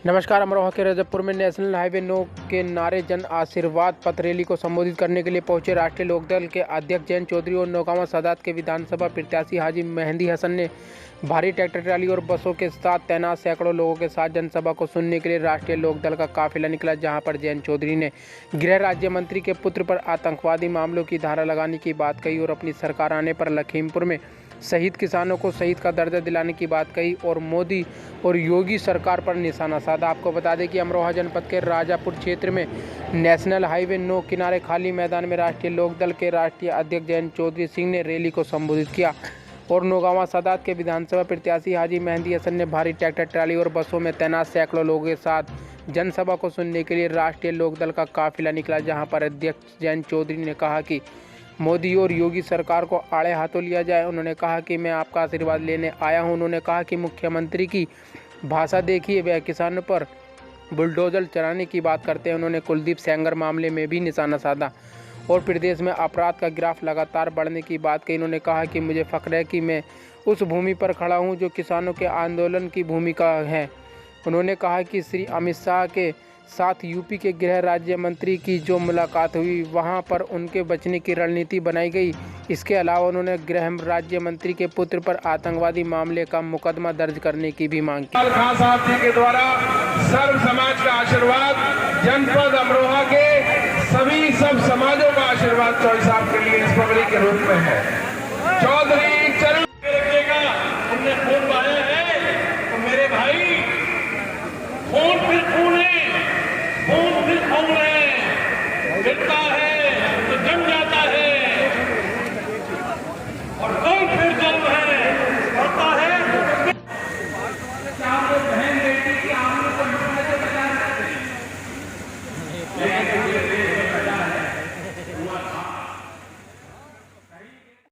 नमस्कार। अमरोहा के रजबपुर में नेशनल हाईवे 9 के नारे जन आशीर्वाद पथ रैली को संबोधित करने के लिए पहुंचे राष्ट्रीय लोकदल के अध्यक्ष जयंत चौधरी और नौगांवा सादात के विधानसभा प्रत्याशी हाजी मेहंदी हसन ने भारी ट्रैक्टर ट्राली और बसों के साथ तैनात सैकड़ों लोगों के साथ जनसभा को सुनने के लिए राष्ट्रीय लोकदल का काफिला निकला, जहां पर जयंत चौधरी ने गृह राज्य मंत्री के पुत्र पर आतंकवादी मामलों की धारा लगाने की बात कही और अपनी सरकार आने पर लखीमपुर में शहीद किसानों को शहीद का दर्जा दिलाने की बात कही और मोदी और योगी सरकार पर निशाना साधा। आपको बता दें कि अमरोहा जनपद के राजापुर क्षेत्र में नेशनल हाईवे 9 किनारे खाली मैदान में राष्ट्रीय लोकदल के राष्ट्रीय अध्यक्ष जयंत चौधरी सिंह ने रैली को संबोधित किया और नौगांवा सादात के विधानसभा प्रत्याशी हाजी मेहंदी हसन ने भारी ट्रैक्टर ट्राली और बसों में तैनात सैकड़ों लोगों के साथ जनसभा को सुनने के लिए राष्ट्रीय लोकदल का काफिला निकला, जहां पर अध्यक्ष जयंत चौधरी ने कहा कि मोदी और योगी सरकार को आड़े हाथों लिया जाए। उन्होंने कहा कि मैं आपका आशीर्वाद लेने आया हूं। उन्होंने कहा कि मुख्यमंत्री की भाषा देखिए, वह किसानों पर बुलडोजर चलाने की बात करते हैं। उन्होंने कुलदीप सेंगर मामले में भी निशाना साधा और प्रदेश में अपराध का ग्राफ लगातार बढ़ने की बात कही। उन्होंने कहा कि मुझे फख्र है कि मैं उस भूमि पर खड़ा हूं जो किसानों के आंदोलन की भूमिका है। उन्होंने कहा कि श्री अमित शाह के साथ यूपी के गृह राज्य मंत्री की जो मुलाकात हुई वहां पर उनके बचने की रणनीति बनाई गई। इसके अलावा उन्होंने गृह राज्य मंत्री के पुत्र पर आतंकवादी मामले का मुकदमा दर्ज करने की भी मांग की। खान साहब जी के द्वारा सर्व समाज का आशीर्वाद, जनपद अमरोहा के सब समाजों का आशीर्वाद चौधरी साहब के लिए इस पगड़ी के रूप में है। चौधरी चरण रखिएगा। हमने खून बहाया है तो मेरे भाई खून फिर खून है, खून फिर खून है, गिरता है